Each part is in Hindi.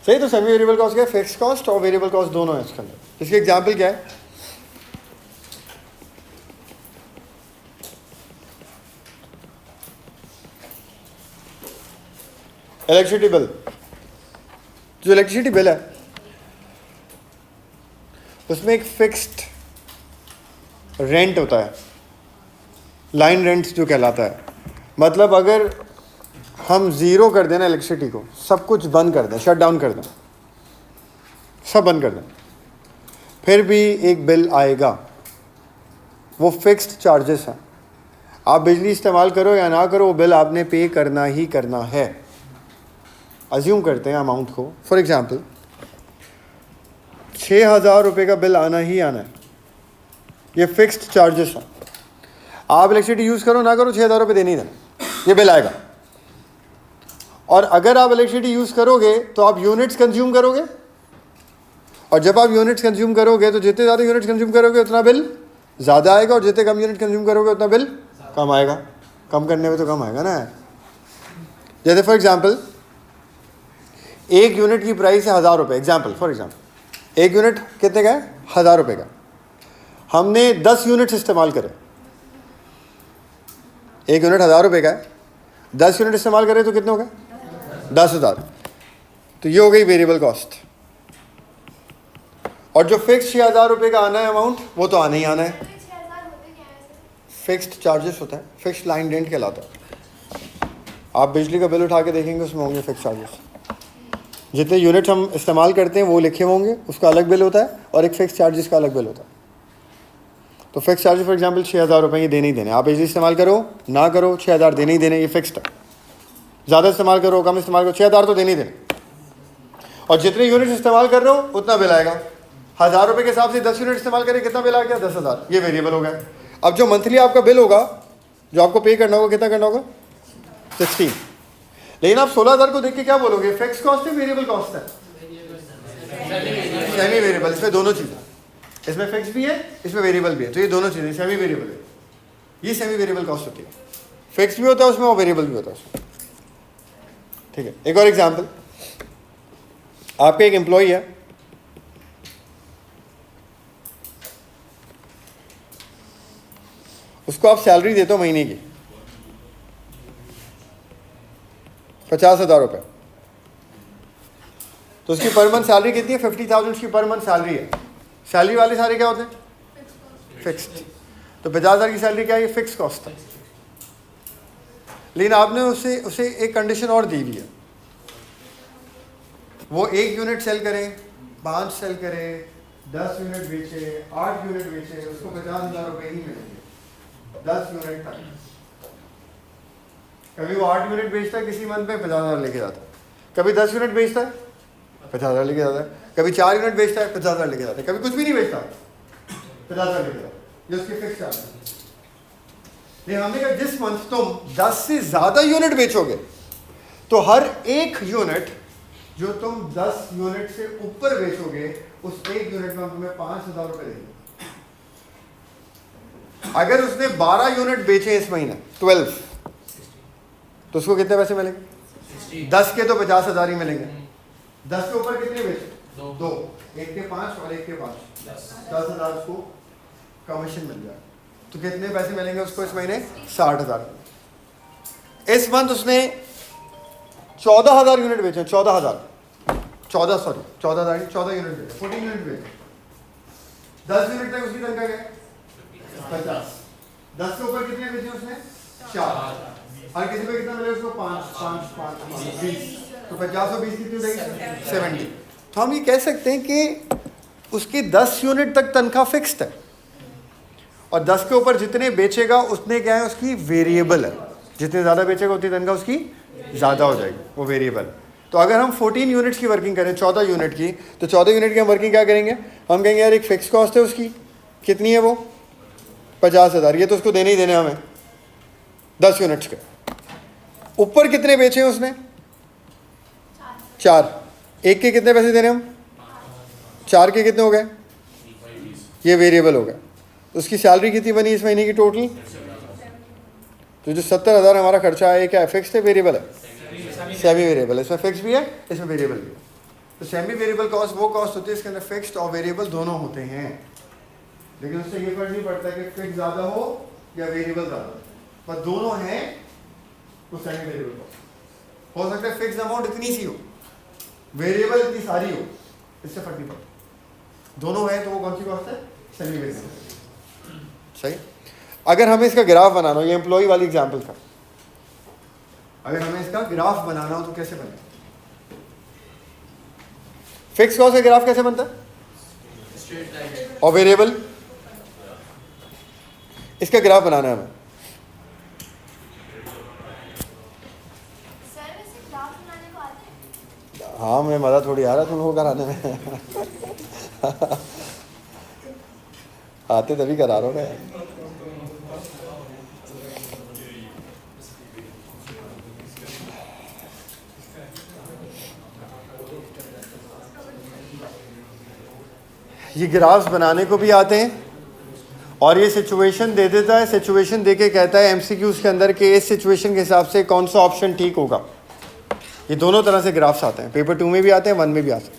सही। तो सेमी वेरिएबल कॉस्ट क्या है? फिक्स कॉस्ट और वेरिएबल कॉस्ट दोनों है इसके अंदर। इसके एग्जाम्पल क्या है? Electricity bill. जो इलेक्ट्रिसिटी बिल है उसमें एक फिक्स्ड रेंट होता है, लाइन रेंट जो कहलाता है। मतलब अगर हम ज़ीरो कर देना इलेक्ट्रिसिटी को, सब कुछ बंद कर दें, शट डाउन कर दें, सब बंद कर दें, फिर भी एक बिल आएगा। वो फिक्स्ड चार्जेस हैं। आप बिजली इस्तेमाल करो या ना करो, वो बिल आपने पे करना ही करना है। अज्यूम करते हैं अमाउंट को, फॉर एग्जांपल 6,000 रुपये का बिल आना ही आना है। ये फिक्स्ड चार्जेस हैं। आप इलेक्ट्रिसिटी यूज़ करो ना करो, 6,000 रुपये देने ही देना, ये बिल आएगा। और अगर आप इलेक्ट्रिसिटी यूज़ करोगे तो आप यूनिट्स कंज्यूम करोगे, और जब आप यूनिट्स कंज्यूम करोगे तो जितने ज़्यादा यूनिट्स कंज्यूम करोगे उतना बिल ज़्यादा आएगा, और जितने कम यूनिट कंज्यूम करोगे उतना बिल कम आएगा। कम करने में तो कम आएगा ना। जैसे फॉर एग्जांपल एक यूनिट की प्राइस है 1,000 रुपये, एग्जाम्पल फॉर एग्जाम्पल। एक यूनिट कितने का है? 1,000 रुपये का। हमने 10 यूनिट्स इस्तेमाल करे। एक यूनिट 1,000 रुपये का है, 10 यूनिट इस्तेमाल करें तो कितने हो गए? 10,000। तो ये हो गई वेरिएबल कॉस्ट। और जो फिक्स 6,000 रुपये का आना है अमाउंट, वो तो आना ही आना है। फिक्स्ड चार्जेस होता है, फिक्स्ड लाइन रेंट कहलाता है। आप बिजली का बिल उठा के देखेंगे, उसमें होंगे फिक्स चार्जेस। जितने यूनिट हम इस्तेमाल करते हैं वो लिखे होंगे, उसका अलग बिल होता है, और एक फिक्स चार्जेस का अलग बिल होता है। तो फिक्स चार्जेस फॉर एग्जांपल 6,000 रुपये ये देने ही देने। आप बिजली इस्तेमाल करो ना करो, 6,000 देने ही देने, ये फिक्स्ड है। ज़्यादा इस्तेमाल करो कम इस्तेमाल करो, 6,000 तो देने ही देने। और जितने यूनिट इस्तेमाल कर रहे हो उतना बिल आएगा। 1,000 रुपये के हिसाब से 10 यूनिट इस्तेमाल करें, कितना बिल आ गया? 10,000। ये वेरिएबल हो गया। अब जो मंथली आपका बिल होगा, जो आपको पे करना होगा, कितना करना होगा? 16। लेकिन आप 16,000 को देख के क्या बोलोगे? फिक्स कॉस्ट है वेरिएबल कॉस्ट है? Semi variable. इसमें दोनों चीज़ें, इसमें फिक्स भी है, इसमें वेरिएबल भी है। तो ये दोनों चीज़ें सेमी वेरिएबल है। ये सेमी वेरिएबल कॉस्ट होती है। फिक्स भी होता है उसमें और वेरिएबल भी होता है उसमें। ठीक है। एक और एग्जांपल, आपका एक एम्प्लॉई है, उसको आप सैलरी देते हो महीने की 50,000 रुपये। तो उसकी पर मंथ सैलरी कितनी है? 50,000 उसकी पर मंथ सैलरी है। सैलरी वाले सारे क्या होते हैं? फिक्स्ड। तो 50,000 की सैलरी क्या है? ये फिक्स कॉस्ट है। लेकिन आपने उसे एक कंडीशन और दी हुई है, वो 1 यूनिट सेल करे, 5 सेल करे, 10 यूनिट बेचे, 8 यूनिट बेचे, उसको 50,000 रुपये ही मिलेंगे 10 यूनिट तक। कभी वो 8 यूनिट बेचता है किसी मंथ में, 50,000 लेके जाता है। कभी 10 यूनिट बेचता है, 50,000 लेके जाता है। कभी 4 यूनिट बेचता है, 50,000 लेके जाता है। कभी कुछ भी नहीं बेचता, 50,000 लेके जाता है। ये उसके फिक्स चार्ज है। लेकिन हमने कहा जिस मंथ तुम 10 से ज़्यादा यूनिट बेचोगे तो हर एक यूनिट जो तुम 10 यूनिट से ऊपर बेचोगे, उस एक यूनिट में हम तुम्हें 5,000 रुपये देंगे। अगर उसने 12 यूनिट बेचे इस महीने, 12, तो उसको कितने पैसे मिलेंगे? 10 के तो 50,000 ही मिलेंगे। 10 के ऊपर कितने बेचे? 2। एक के 5 और एक के 5, 10,000 उसको कमीशन मिल जाएगा। तो कितने पैसे मिलेंगे उसको इस महीने? 60,000। इस मंथ उसने 14,000 यूनिट बेचे, 14,000 यूनिट बेचे, 14 यूनिट बेचे। 10 यूनिट तक उसकी तनख्वाह क्या है? 50। 10 के ऊपर कितने बेचे उसने? 4। हर किसी पे कितना मिलेगा उसको? 5, 20। तो 50 और 20 कितनी देगी? 70। तो हम ये कह सकते हैं कि उसकी 10 यूनिट तक तनख्वाह फिक्स्ड है, और 10 के ऊपर जितने बेचेगा उतने क्या है? उसकी वेरिएबल है। जितने ज़्यादा बेचेगा उतनी तनख्वाह उसकी ज़्यादा हो जाएगी, वो वेरिएबल। तो अगर हम 14 यूनिट्स की वर्किंग करें, 14 यूनिट की, तो 14 यूनिट की हम वर्किंग क्या करेंगे? हम कहेंगे यार एक फिक्स कॉस्ट है उसकी, कितनी है वो? 50,000। ये तो उसको देने ही देने हमें 10 यूनिट्स के। ऊपर कितने बेचे हैं उसने? 4। एक के कितने पैसे देने हम? 4 के कितने हो गए? ये वेरिएबल हो गया। तो उसकी सैलरी कितनी बनी इस महीने की टोटल? तो जो 70,000 हमारा खर्चा है, क्या है? फिक्स है वेरिएबल है? सेमी वेरिएबल है। इसमें फिक्स भी है, इसमें वेरिएबल भी है। तो सेमी वेरिएबल कॉस्ट वो कॉस्ट होती है इसके अंदर फिक्स्ड और वेरिएबल दोनों होते हैं, लेकिन उससे ये फर्क नहीं पड़ता कि फिक्स ज़्यादा हो या वेरिएबल ज़्यादा, पर दोनों हैं तो सेमी वेरिएबल कॉस्ट। हो सकता है फिक्स अमाउंट इतनी सी हो, वेरिएबल इतनी सारी हो, इससे फर्क नहीं पड़ता। दोनों है तो वो कौन सी कॉस्ट है? Semi variable. सही। अगर हमें इसका ग्राफ बनाना हो, ये एम्प्लॉय वाली एग्जाम्पल था, अगर हमें इसका ग्राफ बनाना हो तो कैसे बनेगा? फिक्स कॉस्ट का ग्राफ कैसे बनता है? और वेरिएबल, इसका ग्राफ बनाना है हमें। हाँ, मैं मजा थोड़ी आ रहा तुम लोगों को कराने में आते तभी करा रहा हूँ ना। ये ग्राफ्स बनाने को भी आते हैं और ये सिचुएशन दे देता है, सिचुएशन दे के कहता है एमसीक्यूज के अंदर कि इस सिचुएशन के हिसाब से कौन सा ऑप्शन ठीक होगा। ये दोनों तरह से ग्राफ्स आते हैं, पेपर 2 में भी आते हैं, 1 में भी आते हैं।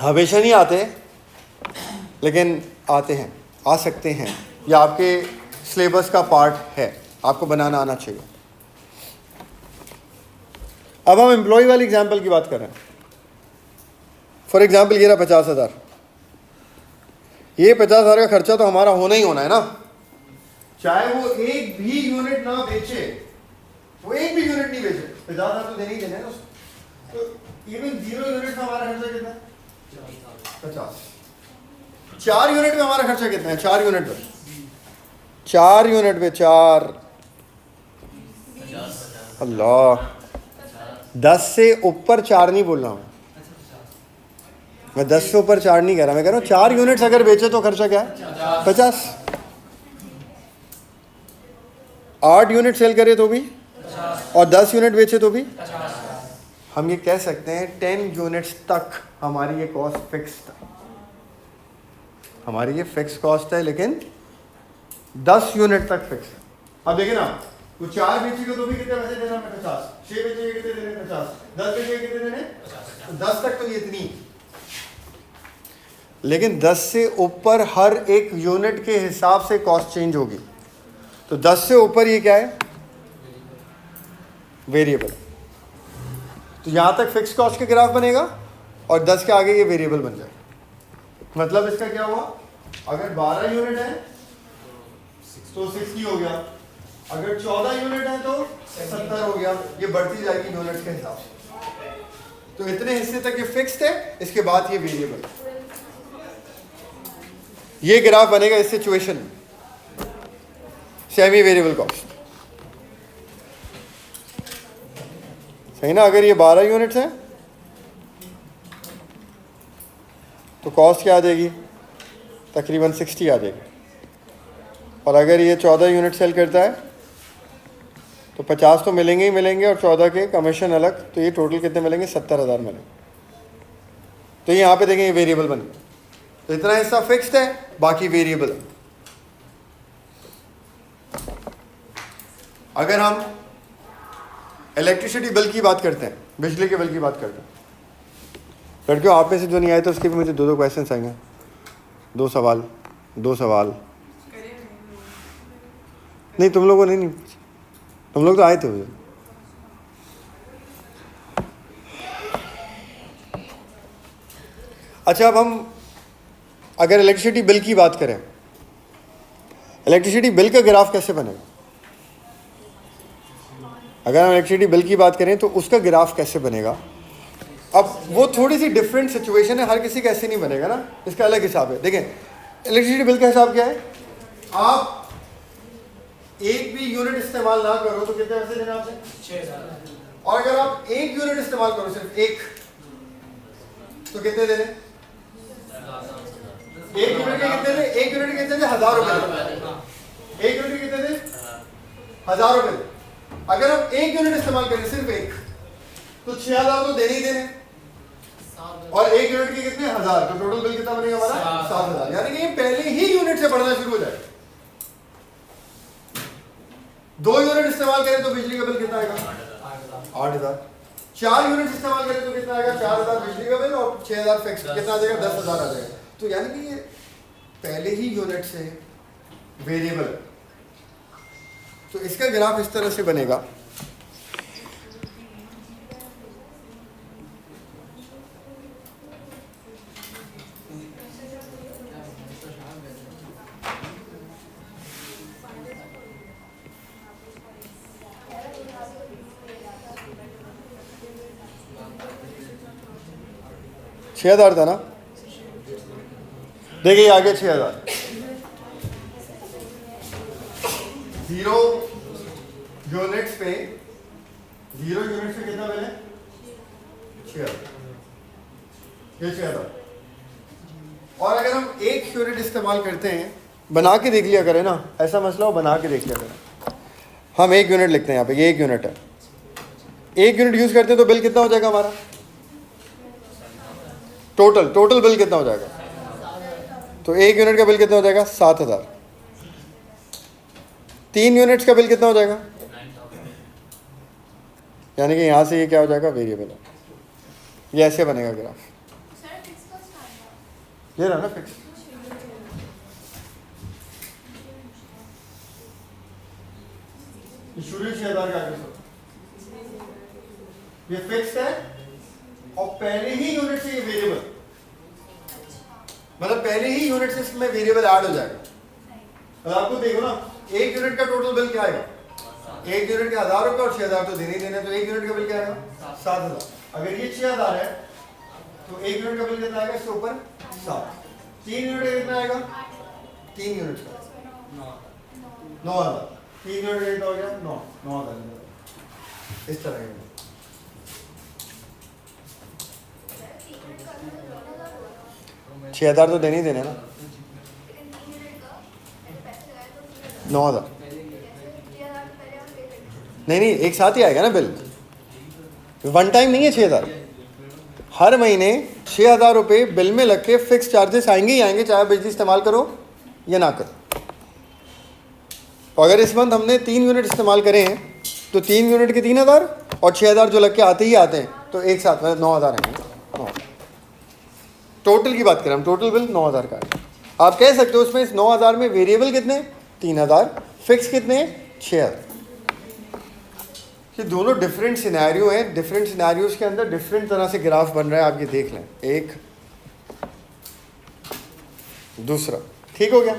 हमेशा नहीं आते लेकिन आते हैं, आ सकते हैं, या आपके सिलेबस का पार्ट है, आपको बनाना आना चाहिए। अब हम एम्प्लॉय वाली एग्जाम्पल की बात कर रहे हैं। फॉर एग्जाम्पल ये रहा 50,000। ये 50,000 का खर्चा तो हमारा होना ही होना है ना, चाहे वो एक भी यूनिट ना बेचे, वो एक भी यूनिट नहीं बेचे, 50,000 तो देने ही देना है ना उसको। तो इवन 0 यूनिट का हमारा खर्चा कितना है? 50। 4 यूनिट में हमारा खर्चा कितना है? 4 यूनिट में, 4 यूनिट में 4, अल्लाह, 10 से ऊपर 4 नहीं बोल रहा हूँ मैं, 10 से ऊपर 4 नहीं कह रहा, मैं कह रहा हूँ 4 यूनिट्स अगर बेचे तो खर्चा क्या है? 50। 8 यूनिट सेल करे तो भी, और 10 यूनिट बेचे तो भी। हम ये कह सकते हैं 10 यूनिट्स तक हमारी ये कॉस्ट फिक्स है, हमारी ये फिक्स कॉस्ट है, लेकिन 10 यूनिट तक फिक्स है। अब देखिए ना, तो 4 बेचेगा तो भी कितने पैसे देना? 50। 6 बेचेगा कितने देने? 50। 10 बेचेगा कितने देने? 10 तक तो ये इतनी, लेकिन 10 से ऊपर हर एक यूनिट के हिसाब से कॉस्ट चेंज होगी। तो 10 से ऊपर ये क्या है? वेरिएबल। तो यहां तक फिक्स कॉस्ट का ग्राफ बनेगा और 10 के आगे ये वेरिएबल बन जाएगा। मतलब इसका क्या हुआ? अगर 12 यूनिट है तो 60 हो गया, अगर 14 यूनिट है तो 70 हो गया। ये बढ़ती जाएगी यूनिट के हिसाब से। तो इतने हिस्से तक ये फिक्स्ड है, इसके बाद ये वेरिएबल। ये ग्राफ बनेगा इस सिचुएशन में, सेमी वेरिएबल कॉस्ट। सही ना? अगर ये 12 यूनिट्स हैं तो कॉस्ट क्या आ जाएगी? तकरीबन 60 आ जाएगी। और अगर ये 14 यूनिट सेल करता है तो 50 तो मिलेंगे ही मिलेंगे, और 14 के कमीशन अलग, तो ये टोटल कितने मिलेंगे? 70,000 मिलेंगे। तो यहाँ पे देखें ये वेरिएबल बन गया। तो इतना हिस्सा फिक्स्ड है, बाकी वेरिएबल है। अगर हम इलेक्ट्रिसिटी बिल की बात करते हैं, बिजली के बिल की बात करते हैं, लड़कियों आप में से जो नहीं आए तो उसके भी मुझे 2 क्वेश्चन आएंगे, 2 सवाल। नहीं, तुम लोगों ने नहीं, तुम लोग तो आए थे मुझे। अच्छा, अब हम अगर इलेक्ट्रिसिटी बिल की बात करें, इलेक्ट्रिसिटी बिल का ग्राफ कैसे बनेगा? अगर हम इलेक्ट्रिसिटी बिल की बात करें तो उसका ग्राफ कैसे बनेगा? अब वो थोड़ी सी डिफरेंट सिचुएशन है, हर किसी का ऐसे नहीं बनेगा ना, इसका अलग हिसाब है। देखें, इलेक्ट्रिसिटी बिल का हिसाब क्या है? आप एक भी यूनिट इस्तेमाल ना करो तो कितने पैसे देना आपने? 6,000। और अगर आप 1 यूनिट इस्तेमाल करो, सिर्फ 1, तो कितने देने? 1 यूनिट के कितने थे? 1 यूनिट के कितने थे? 1,000 रुपए। 1 यूनिट के कितने थे? 1,000 रुपए। अगर हम 1 यूनिट इस्तेमाल करें, सिर्फ 1, तो 6,000 तो देने ही देने, और 1 यूनिट के कितने? 1,000। तो टोटल बिल कितना बनेगा हमारा? 7,000। यानी कि ये पहले ही यूनिट से बढ़ना शुरू हो जाए। 2 यूनिट इस्तेमाल करें तो बिजली का बिल कितना आएगा? 8,000। 4 यूनिट इस्तेमाल करें तो कितना आएगा? 4000 बिजली का बिल और 6000 फिक्स, कितना आ जाएगा? 10,000 आ जाएगा। तो यानी कि ये पहले ही यूनिट से वेरिएबल, तो इसका ग्राफ इस तरह से बनेगा। छः हजार था ना, देखिए आगे 6000, 0 यूनिट्स पे, 0 यूनिट्स पे कितना बिल है? 6000, ये 6000। और अगर हम 1 यूनिट इस्तेमाल करते हैं, बना के देख लिया करें ना, ऐसा मसला हो बना के देख लिया करें। हम 1 यूनिट लिखते हैं यहाँ पे, ये 1 यूनिट है, 1 यूनिट यूज करते हैं तो बिल कितना हो जाएगा हमारा? टोटल बिल कितना हो जाएगा? तो 1 यूनिट का बिल कितना हो जाएगा? 7000। 3 यूनिट्स का बिल कितना हो जाएगा? यानी कि यहाँ से ये क्या हो जाएगा? वेरिएबल है। ये ऐसे बनेगा ग्राफ, ये रहा ना फिक्स। शुरू 6000 का, ये फिक्स है और पहले ही यूनिट से ये वेरिएबल, मतलब पहले ही यूनिट से इसमें वेरिएबल ऐड हो जाएगा। अब आपको देखो ना, 1 यूनिट का टोटल बिल क्या आएगा? 1 यूनिट के 1000 रुपये और 6000 तो देने ही देने, तो 1 यूनिट का बिल क्या आएगा? 7000। अगर ये 6000 है तो 1 यूनिट का बिल कितना आएगा? इसके ऊपर 7। 3 यूनिट का कितना आएगा? 3 यूनिट का 9000। 3 यूनिट का कितना हो गया? 9000। इस तरह है। 6000 तो देने ही देने ना, 9000 नहीं, एक साथ ही आएगा ना बिल, वन टाइम नहीं है। 6000 हर महीने 6000 रुपये बिल में लग के फिक्स चार्जेस आएंगे ही आएंगे, चाहे बिजली इस्तेमाल करो या ना करो। तो अगर इस मंथ हमने 3 यूनिट इस्तेमाल करे हैं तो 3 यूनिट के 3000 और 6000 जो लग के आते ही आते हैं, तो एक साथ मतलब 9000 आएंगे। टोटल की बात करें हम, टोटल बिल 9000 का है। आप कह सकते हो उसमें इस 9000 में वेरिएबल कितने? 3000, फिक्स कितने? 6000। ये दोनों डिफरेंट सिनेरियो हैं, डिफरेंट सिनेरियोज के अंदर डिफरेंट तरह से ग्राफ बन रहा है। आप ये देख लें, एक दूसरा, ठीक हो गया?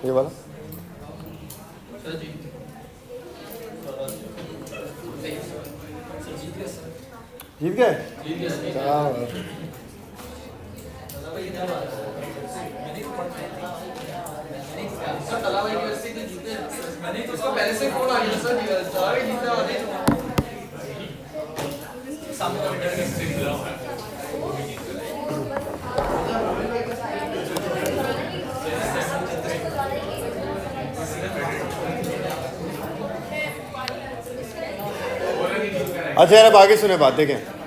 ये वाला जीत गए? उसको पहले से फोन आ गया सर, जीता अच्छा यार, अब आगे सुने बात, देखें।